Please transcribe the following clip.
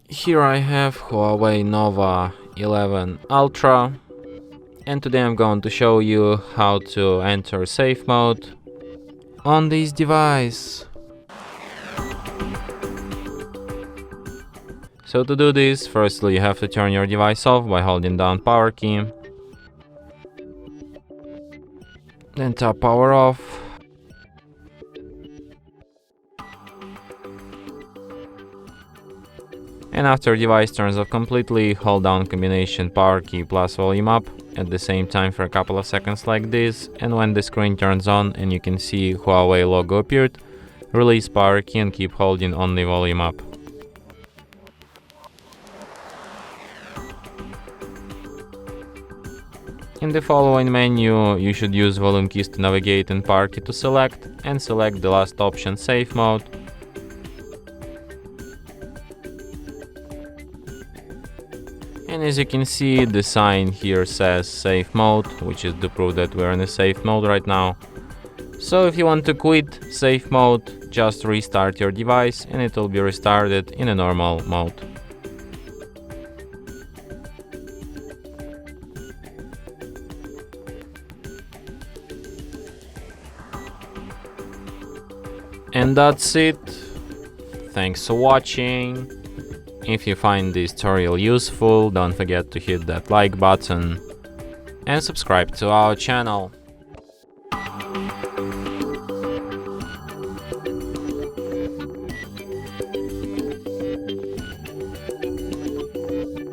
Here I have HUAWEI Nova 11 Ultra, and today I'm going to show you how to enter safe mode on this device. So to do this, firstly you have to turn your device off by holding down power key. Then tap power off. And after device turns off completely, hold down combination power key plus volume up at the same time for a couple of seconds like this, and when the screen turns on and you can see Huawei logo appeared, release power key and keep holding only volume up. In the following menu, you should use volume keys to navigate and power key to select, and select the last option, safe mode. And as you can see, the sign here says safe mode, which is to prove that we're in a safe mode right now. So if you want to quit safe mode, just restart your device and it will be restarted in a normal mode. And that's it. Thanks for watching. If you find this tutorial useful, don't forget to hit that like button and subscribe to our channel.